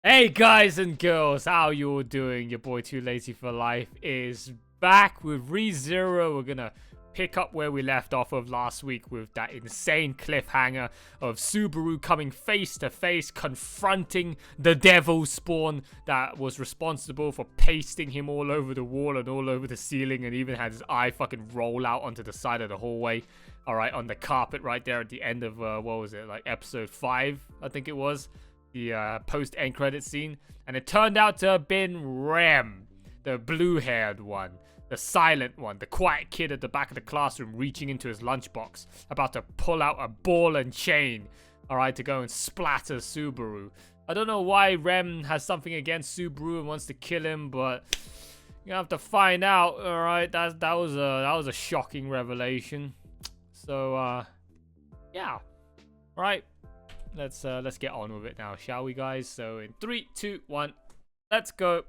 Hey guys and girls, how you all doing? Your boy Too Lazy for Life is back with ReZero. We're gonna pick up where we left off of last week with that insane cliffhanger of Subaru coming face to face, confronting the devil spawn that was responsible for pasting him all over the wall and all over the ceiling, and even had his eye fucking roll out onto the side of the hallway. Alright, on the carpet right there at the end of, what was it, like episode 5, I think it was. The post-end credit scene, and it turned out to have been Rem, the blue-haired one, the silent one, the quiet kid at the back of the classroom reaching into his lunchbox, about to pull out a ball and chain, alright, to go and splatter Subaru. I don't know why Rem has something against Subaru and wants to kill him, but you have to find out. Alright, that was a shocking revelation. So yeah. Alright. Let's get on with it now, shall we, guys? So in 3, 2, 1, let's go.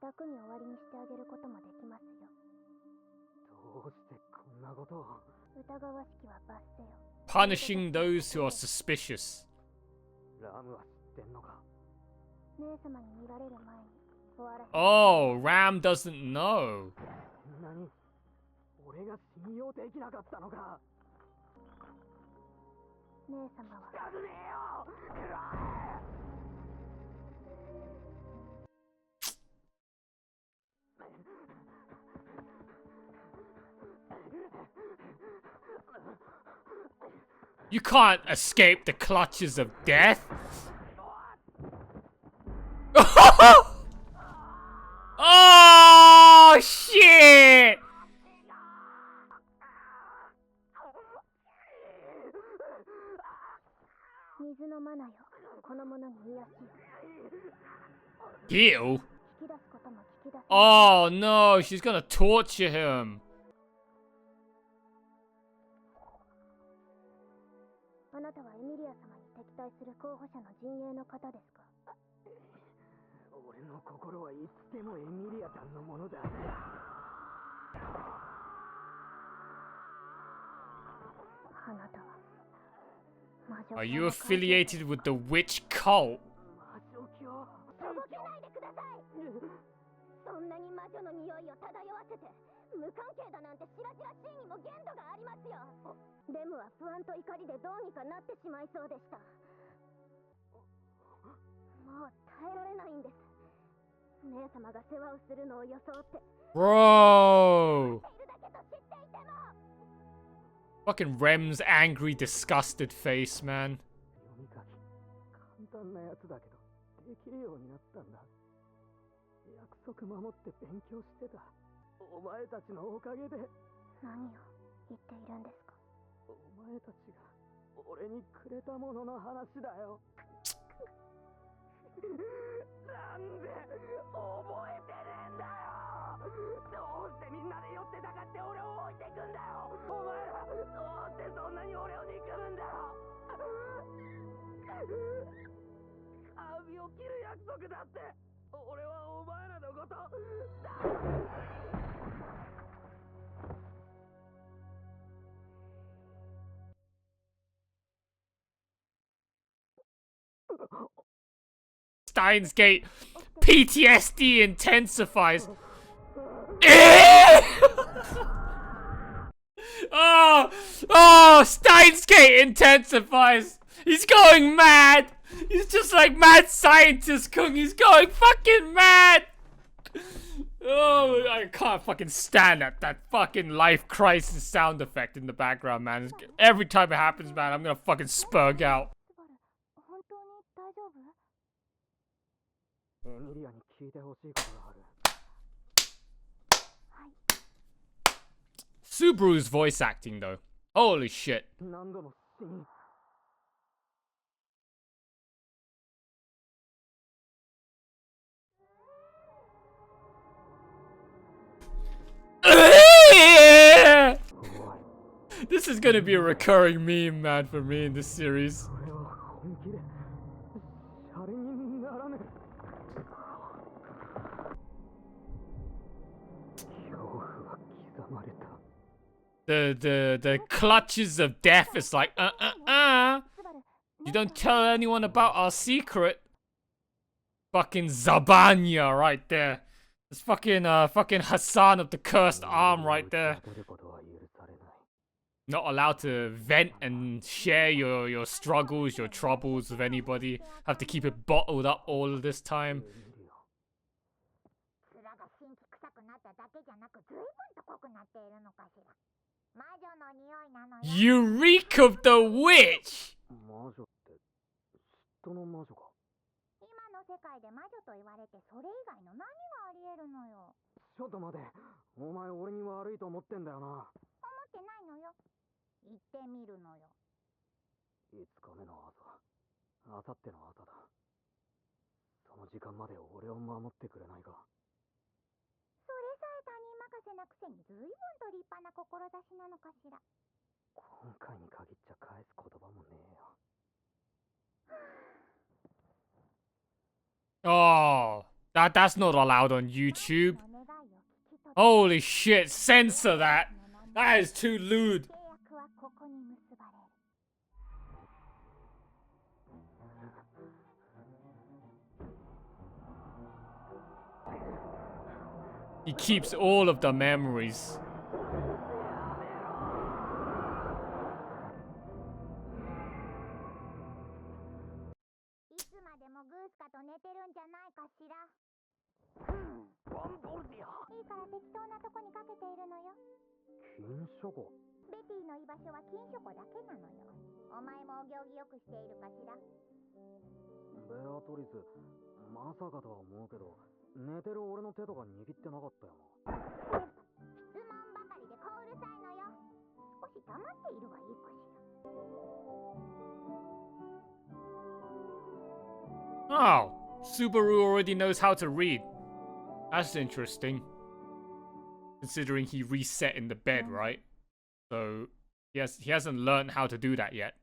楽に終わりにしてあげることもできますよ。どうしてこんなことを。疑わしきは罰せよ。 Punishing those who are suspicious. ラムは知ってんのか。姉様に見られる前に終わらせ。 Oh, Ram doesn't know. こんなに俺が信用できなかったのか。姉様は。やるねえよ。 You can't escape the clutches of death. Oh shit! 水のマナよ。この者に癒しを。 Heal? 引き出すことも聞き出せ。 Oh no, she's gonna torture him. あなたはエミリア様に敵対する候補者の陣営の方ですか。俺の心はいつでもエミリアさんのものだ。 Are you affiliated with the witch cult? 魔女教師。もう気ないでください。そんなに魔女の匂いを漂わせて無関係だなんて知ら知らしいにも限度がありますよ。レムは不安と怒りでどうにかなってしまいそうでした。もう耐えられないんです。姉様が世話をするのを装って。 Fucking Rem's angry, disgusted face, man. 読み書き簡単なやつだけどできるようになったんだ。約束守って勉強してた。お前たちのおかげで。何を言っているんですか。お前たちが俺にくれたものの話だよ。なんで覚えてねえんだよ。どうしてみんなで寄ってたかって俺を置いてくんだよ。お前らどうしてそんなに俺を憎むんだよ。 Steins Gate PTSD intensifies. Oh, Steins Gate intensifies. He's going mad. He's just like mad scientist Kung. He's going fucking mad. Oh, I can't fucking stand that fucking life crisis sound effect in the background, man. Every time it happens, man, I'm gonna fucking spurg out. エミリアに聞いてほしいことがある。はい。 Subaru's voice acting, though. Holy shit. 何度も死に。 This is gonna be a recurring meme, man, for me in this series. 俺は本気でシャレにならねえ。恐怖は刻まれた。The clutches of death is like, You don't tell anyone about our secret. Fucking Zabanya right there. It's fucking Hassan of the cursed arm right there. Not allowed to vent and share your struggles, your troubles with anybody. Have to keep it bottled up all this time. You reek of the witch! 世界で魔女と言われてそれ以外の何があり得るのよ。ちょっと待て。お前俺に悪いと思ってんだよな。思ってないのよ。言ってみるのよ。5日目の朝。明後日の朝だ。その時間まで俺を守ってくれないか。それさえ他人任せなくせに随分と立派な志なのかしら。今回に限っちゃ返す言葉もねえよ。Oh, that's not allowed on YouTube. Holy shit, censor that. That is too lewd. He keeps all of the memories. Oh, Subaru already knows how to read. That's interesting. Considering he reset in the bed, right? So he hasn't learned how to do that yet.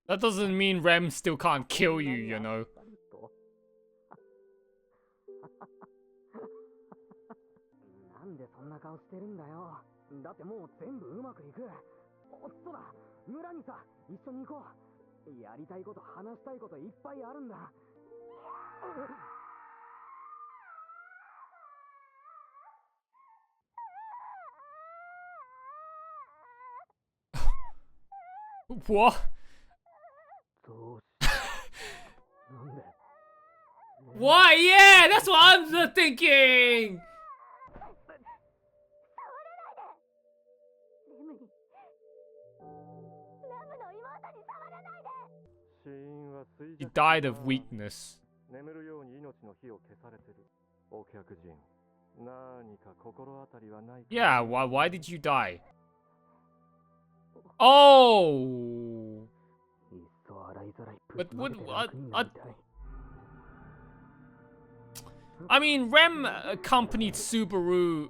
That doesn't mean Rem still can't kill you, you know. なんでそんな顔してるんだよ。だってもう全部うまくいく。おっそうだ、村にさ、一緒に行こう。やりたいこと話したいこといっぱいあるんだ。What? Why? Yeah, that's what I'm thinking. He died of weakness. Yeah, why did you die? Oh! But what? I mean, Rem accompanied Subaru.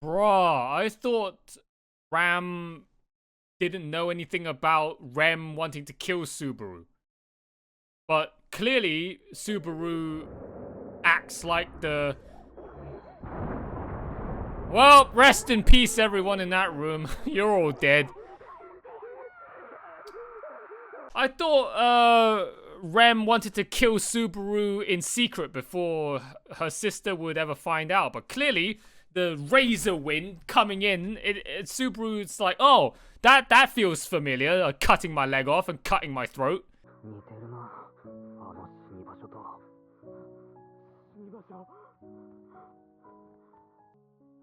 Bruh, I thought Ram didn't know anything about Rem wanting to kill Subaru. But clearly, Subaru acts like the... Well, rest in peace everyone in that room. You're all dead. I thought Rem wanted to kill Subaru in secret before her sister would ever find out. But clearly, the razor wind coming in, Subaru's like, oh, that feels familiar. Cutting my leg off and cutting my throat.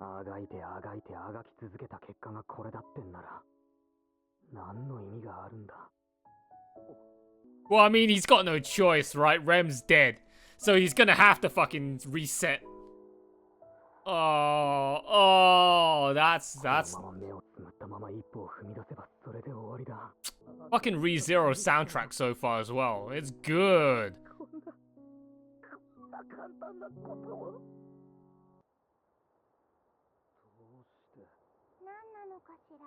あがいてあがいてあがき続けた結果がこれだってんなら何の意味があるんだ。 Well, I mean, he's got no choice, right? Rem's dead. So he's gonna have to fucking reset. Oh, that's... このまま目をつむったまま一歩を踏み出せばそれで終わりだ。 fucking ReZero soundtrack so far as well. It's good. こんな簡単なことを。どうして何なのかしら。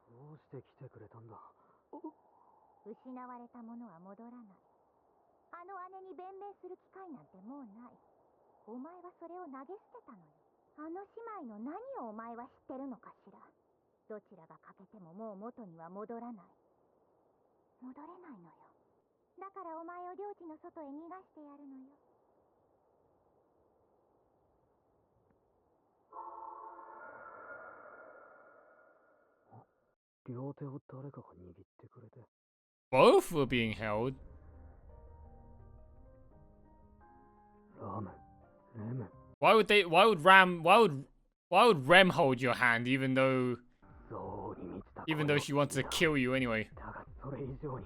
どうして来てくれたんだ。失われたものは戻らない。あの姉に弁明する機会なんてもうない。お前はそれを投げ捨てたのよ。あの姉妹の何をお前は知ってるのかしら。どちらが欠けてももう元には戻らない。戻れないのよ。だからお前を領地の外へ逃がしてやるのよ。両手を誰かが握ってくれて。 Both were being held. ラム、レム。 Why would Rem hold your hand even though 象に満ちた even though she wants to kill you anyway? だがそれ以上に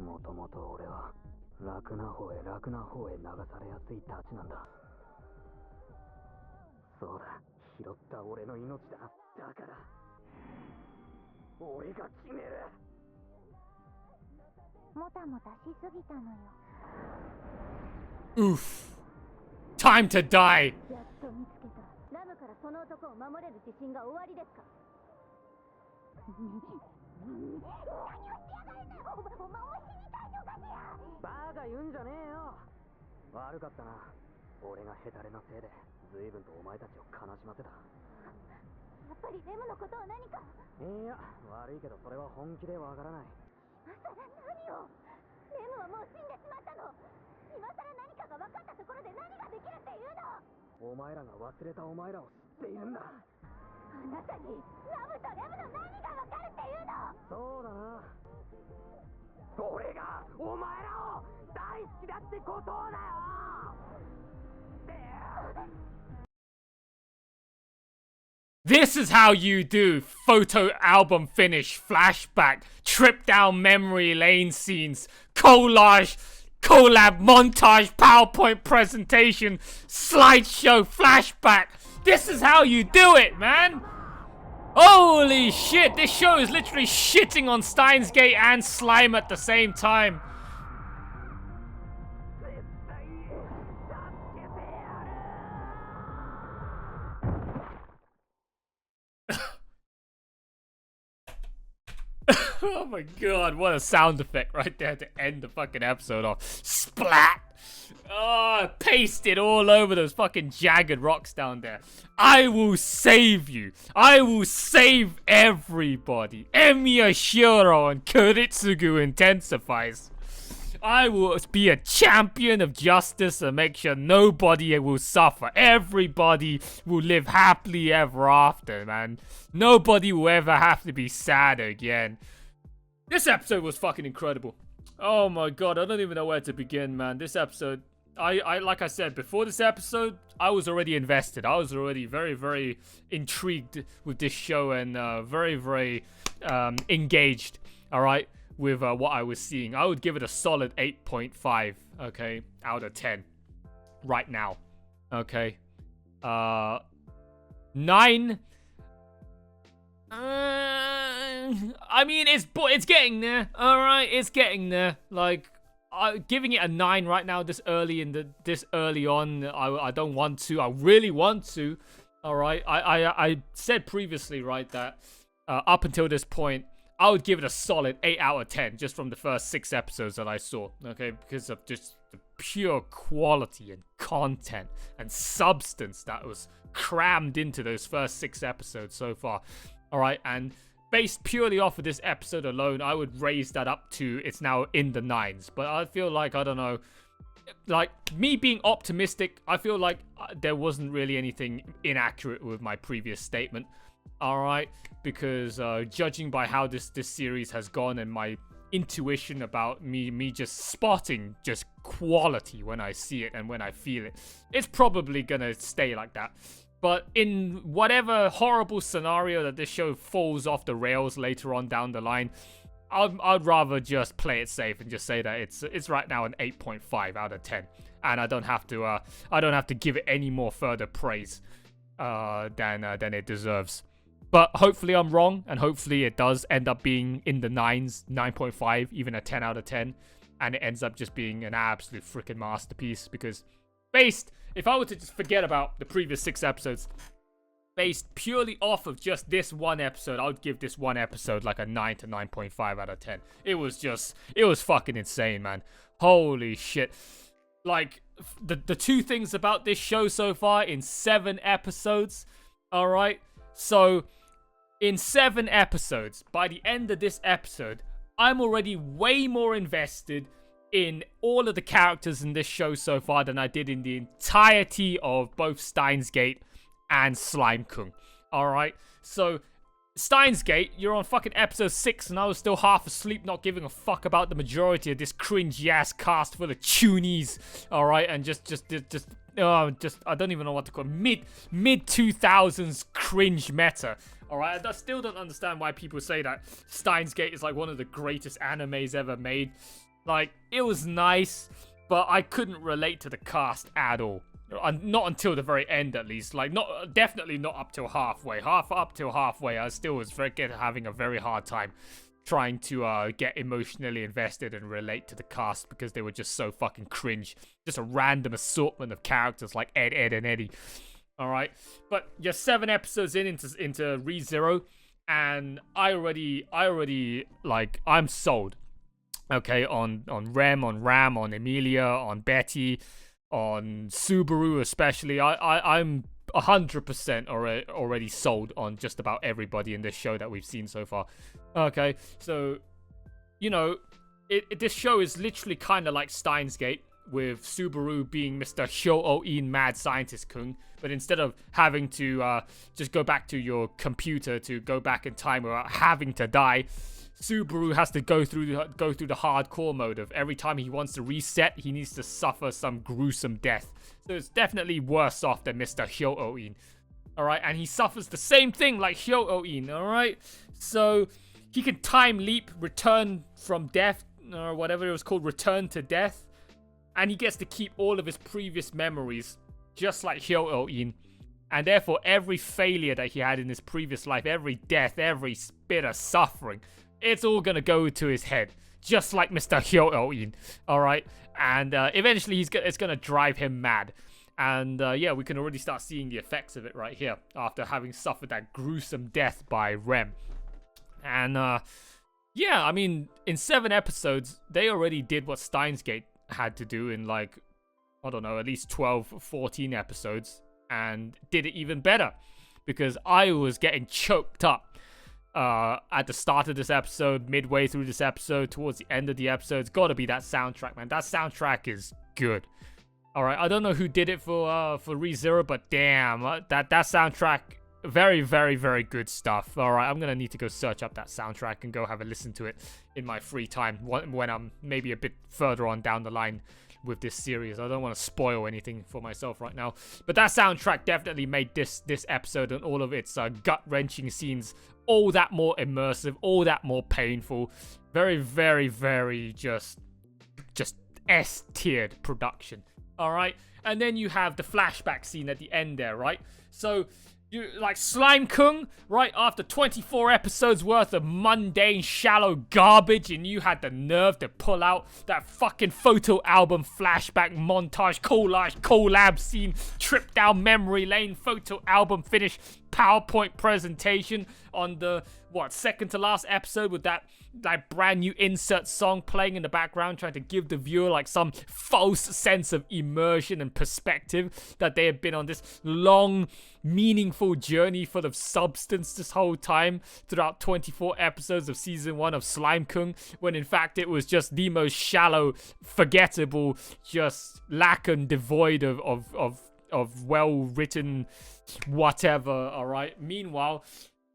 もともと俺は楽な方へ楽な方へ流されやすいたちなんだ。そうだ、拾った俺の命だ。だから俺が決める。もたもたしすぎたのよ。 Oof. Time to die. やっと見つけた。ラムからその男を守れる自信が終わりですか。何をしてやがるんだよ。お前も死にたいのかしら。バカ言うんじゃねえよ。悪かったな。俺がヘタレなせいで随分とお前たちを悲しませた。やっぱりレムのことは何か。いや、悪いけどそれは本気でわからない。今さら何を。レムはもう死んでしまったの。今さら何かが分かったところで何ができるっていうの。お前らが忘れたお前らを知っているんだ。あなたにラムとレムの何が分かるっていうの。そうだな。俺がお前らを大好きだってことだよ。 This is how you do photo album finish, flashback, trip down memory lane scenes, collage, collab, montage, PowerPoint presentation, slideshow, flashback. This is how you do it, man. Holy shit, this show is literally shitting on Steins Gate and Slime at the same time. Oh my god, what a sound effect right there to end the fucking episode off. Splat! Oh, pasted all over those fucking jagged rocks down there. I will save you. I will save everybody. Emiya Shiro and Kuritsugu intensifies. I will be a champion of justice and make sure nobody will suffer. Everybody will live happily ever after, man. Nobody will ever have to be sad again. This episode was fucking incredible. Oh my god, I don't even know where to begin, man. This episode, I like I said, before this episode, I was already invested. I was already very, very intrigued with this show and very, very engaged, alright, with what I was seeing. I would give it a solid 8.5, okay, out of 10 right now, okay. 9. I mean, it's getting there. All right, it's getting there. Like, giving it a 9 right now, this early on. I don't want to. I really want to. All right. I said previously, right, that up until this point, I would give it a solid 8 out of 10 just from the first 6 episodes that I saw. Okay, because of just the pure quality and content and substance that was crammed into those first 6 episodes so far. All right, and based purely off of this episode alone, I would raise that up to, it's now in the 9s. But I feel like, I don't know, like me being optimistic, I feel like there wasn't really anything inaccurate with my previous statement. All right, because judging by how this series has gone and my intuition about me just spotting just quality when I see it and when I feel it. It's probably gonna stay like that. But in whatever horrible scenario that this show falls off the rails later on down the line, I'd rather just play it safe and just say that it's right now an 8.5 out of 10, and I don't have to give it any more further praise than it deserves. But hopefully I'm wrong, and hopefully it does end up being in the 9s, 9.5, even a 10 out of 10, and it ends up just being an absolute freaking masterpiece. Because if I were to just forget about the previous 6 episodes, based purely off of just this one episode, I would give this one episode like a 9 to 9.5 out of 10. It was fucking insane, man. Holy shit. Like, the 2 things about this show so far in 7 episodes, alright? So, in 7 episodes, by the end of this episode, I'm already way more invested in all of the characters in this show so far than I did in the entirety of both Steins Gate and Slime Kung. Alright? So, Steins Gate, you're on fucking episode 6 and I was still half asleep, not giving a fuck about the majority of this cringy ass cast full of toonies. Alright? And just I don't even know what to call it. Mid 2000s cringe meta. Alright? I still don't understand why people say that Steins Gate is like one of the greatest animes ever made. Like, it was nice, but I couldn't relate to the cast at all. Not until the very end, at least. Like, definitely not up till halfway. Up till halfway, I still was having a very hard time trying to get emotionally invested and relate to the cast because they were just so fucking cringe. Just a random assortment of characters like Ed, and Eddie. All right, but you're 7 episodes into ReZero, and I already like, I'm sold. Okay, on Rem, on Ram, on Emilia, on Betty, on Subaru especially. I'm 100% already sold on just about everybody in this show that we've seen so far. Okay, so, you know, this show is literally kind of like Steins Gate, with Subaru being Mr. Hyo-Oh-In Mad Scientist Kung, but instead of having to just go back to your computer to go back in time without having to die, Subaru has to go through the hardcore mode of every time he wants to reset, he needs to suffer some gruesome death. So it's definitely worse off than Mr. Hyo-Oh-In. Alright, and he suffers the same thing like Hyo-Oh-In, alright? So he can time leap, return from death, or whatever it was called, return to death. And he gets to keep all of his previous memories, just like Hyo-Oh-In. And therefore, every failure that he had in his previous life, every death, every bit of suffering, it's all gonna go to his head, just like Mr. Hyo-Oh-In, alright? And eventually, it's gonna drive him mad. And yeah, we can already start seeing the effects of it right here, after having suffered that gruesome death by Rem. And yeah, I mean, in 7 episodes, they already did what Steins Gate had to do in, like, I don't know, at least 12, 14 episodes, and did it even better, because I was getting choked up at the start of this episode, midway through this episode, towards the end of the episode. It's gotta be that soundtrack, man. That soundtrack is good. Alright, I don't know who did it for ReZero, but damn, that soundtrack, very, very, very good stuff. Alright, I'm gonna need to go search up that soundtrack and go have a listen to it in my free time when I'm maybe a bit further on down the line with this series. I don't want to spoil anything for myself right now, but that soundtrack definitely made this episode and all of its gut-wrenching scenes all that more immersive, all that more painful. Very, very, very just S-tiered production. Alright, and then you have the flashback scene at the end there, right? So you, like, Slime Kung, right, after 24 episodes worth of mundane, shallow garbage, and you had the nerve to pull out that fucking photo album flashback montage, collab scene, trip down memory lane, photo album finish, PowerPoint presentation on the, second to last episode, with that brand new insert song playing in the background, trying to give the viewer like some false sense of immersion and perspective that they have been on this long, meaningful journey full of substance this whole time throughout 24 episodes of season 1 of Slime Kung, when in fact it was just the most shallow, forgettable, just lack and devoid of well-written whatever. All right, meanwhile,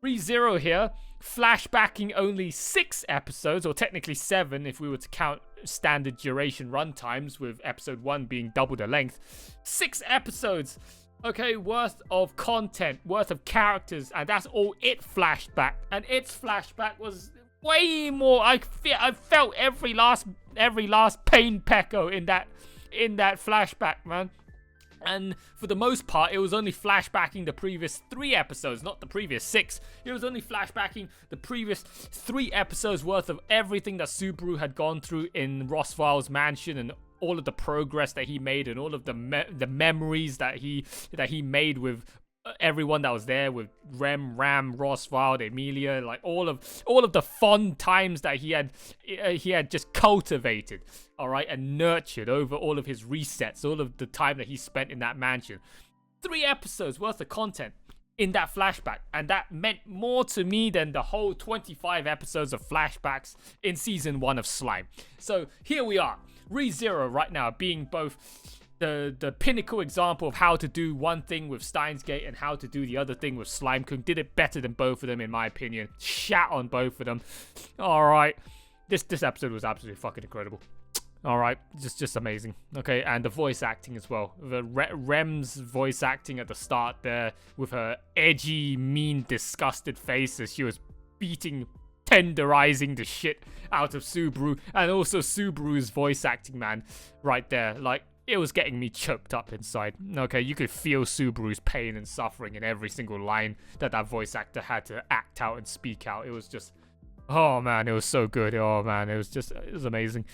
ReZero here flashbacking only 6 episodes, or technically 7 if we were to count standard duration runtimes, with episode 1 being double the length. 6 episodes, okay, worth of content, worth of characters, and that's all it flashback. And its flashback was way more. I felt every last pain peco in that flashback, man. And for the most part, it was only flashbacking the previous 3 episodes, not the previous 6. It was only flashbacking the previous 3 episodes worth of everything that Subaru had gone through in Roswell's mansion, and all of the progress that he made, and all of the memories that he made with everyone that was there, with Ram, Roswell, Emilia, like all of the fun times that he had just cultivated, all right, and nurtured over all of his resets, all of the time that he spent in that mansion. 3 episodes worth of content in that flashback, and that meant more to me than the whole 25 episodes of flashbacks in season 1 of Slime. So here we are, ReZero right now being both the pinnacle example of how to do one thing with Steins Gate and how to do the other thing with Slime Kung. Did it better than both of them, in my opinion. Shat on both of them. Alright. This episode was absolutely fucking incredible. Alright, just amazing. Okay, and the voice acting as well. The Rem's voice acting at the start there, with her edgy, mean, disgusted face as she was tenderizing the shit out of Subaru. And also Subaru's voice acting, man, right there. Like, it was getting me choked up inside. Okay, you could feel Subaru's pain and suffering in every single line that voice actor had to act out and speak out. It was just, oh man, it was so good. Oh man, it was amazing.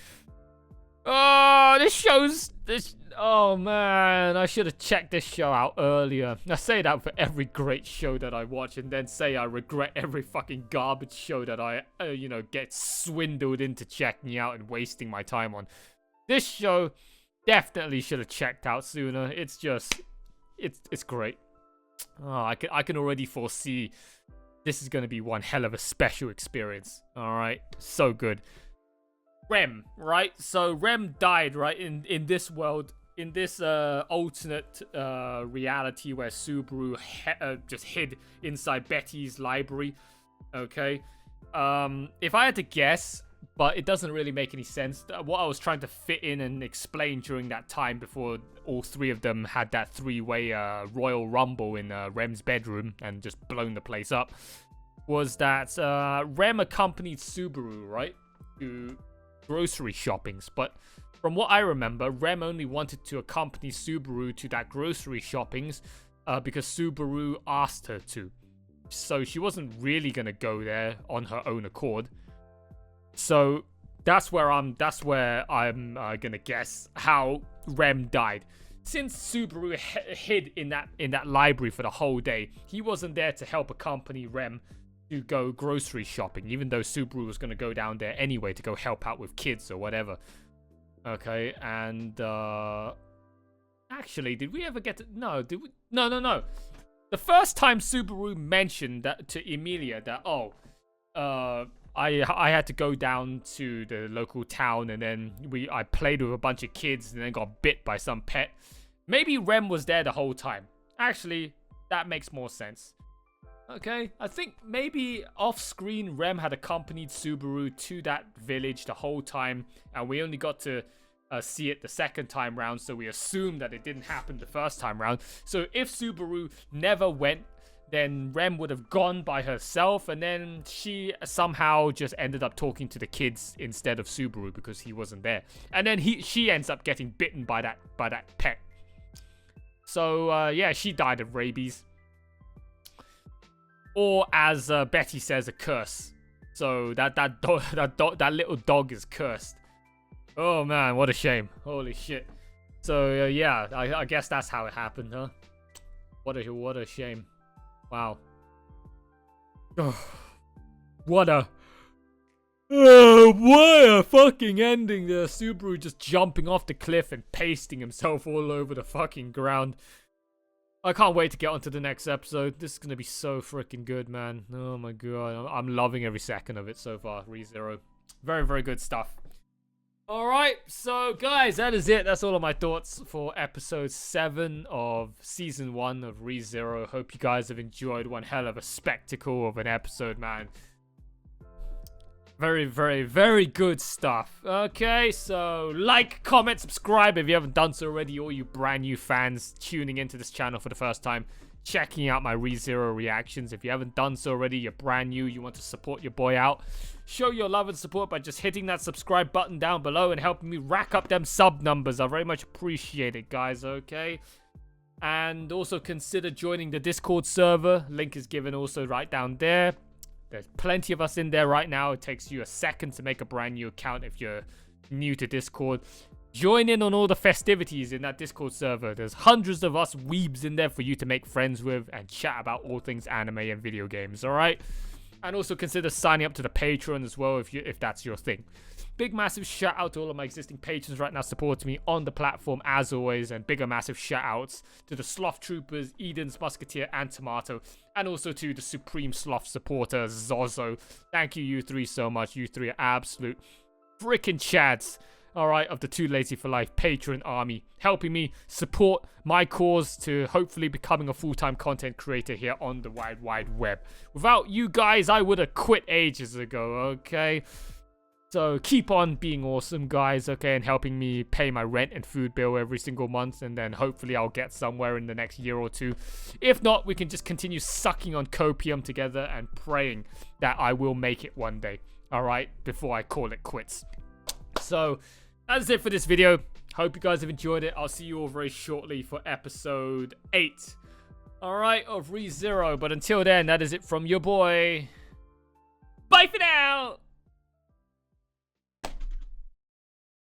Oh, oh man, I should have checked this show out earlier. I say that for every great show that I watch, and then say I regret every fucking garbage show that I, get swindled into checking out and wasting my time on. This show definitely should have checked out sooner. It's just, it's great. Oh, I can already foresee this is going to be one hell of a special experience. All right, so good. Rem, right? So Rem died, right, in this world, in this alternate reality where Subaru just hid inside Betty's library. Okay, if I had to guess, but it doesn't really make any sense. What I was trying to fit in and explain during that time before all 3 of them had that 3-way Royal Rumble in Rem's bedroom and just blown the place up, was that Rem accompanied Subaru, right, to grocery shoppings. But from what I remember, Rem only wanted to accompany Subaru to that grocery shoppings because Subaru asked her to. So she wasn't really going to go there on her own accord. So that's where I'm gonna guess how Rem died. Since Subaru hid in that library for the whole day, he wasn't there to help accompany Rem to go grocery shopping, even though Subaru was gonna go down there anyway to go help out with kids or whatever. Okay, and actually, did we ever get to... No, did we? No. The first time Subaru mentioned that to Emilia that, I had to go down to the local town, and then I played with a bunch of kids and then got bit by some pet. Maybe Rem was there the whole time. Actually, that makes more sense. Okay, I think maybe off-screen Rem had accompanied Subaru to that village the whole time, and we only got to see it the second time round, so we assumed that it didn't happen the first time round. So if Subaru never went, then Rem would have gone by herself, and then she somehow just ended up talking to the kids instead of Subaru because he wasn't there. And then she ends up getting bitten by that pet. So yeah, she died of rabies, or as Betty says, a curse. So that little dog is cursed. Oh man, what a shame! Holy shit. So yeah, I guess that's how it happened, huh? What a shame. Wow. Oh, what a fucking ending. The Subaru just jumping off the cliff and pasting himself all over the fucking ground. I can't wait to get on to the next episode. This is going to be so freaking good, man. Oh my god. I'm loving every second of it so far. ReZero. Very, very good stuff. Alright, so guys, that is it. That's all of my thoughts for episode 7 of season 1 of ReZero. Hope you guys have enjoyed one hell of a spectacle of an episode, man. Very, very, very good stuff. Okay, so like, comment, subscribe if you haven't done so already. All you brand new fans tuning into this channel for the first time, checking out my ReZero reactions. If you haven't done so already, you're brand new, you want to support your boy out, show your love and support by just hitting that subscribe button down below and helping me rack up them sub numbers. I very much appreciate it, guys, okay? And also consider joining the Discord server. Link is given also right down there. There's plenty of us in there right now. It takes you a second to make a brand new account if you're new to Discord. Join in on all the festivities in that Discord server. There's hundreds of us weebs in there for you to make friends with and chat about all things anime and video games, alright? And also consider signing up to the Patreon as well if that's your thing. Big massive shout out to all of my existing patrons right now supporting me on the platform as always, and bigger massive shout outs to the Sloth Troopers, Eden's Musketeer and Tomato, and also to the Supreme Sloth supporter Zozo. Thank you, you three, so much. You three are absolute freaking chads, alright, of the Too Lazy for Life patron army, helping me support my cause to hopefully becoming a full-time content creator here on the wide web. Without you guys, I would have quit ages ago, okay? So keep on being awesome, guys, okay, and helping me pay my rent and food bill every single month, and then hopefully I'll get somewhere in the next year or two. If not, we can just continue sucking on copium together and praying that I will make it one day, alright, before I call it quits. So that's it for this video. Hope you guys have enjoyed it. I'll see you all very shortly for episode 8, alright, of ReZero. But until then, that is it from your boy. Bye for now!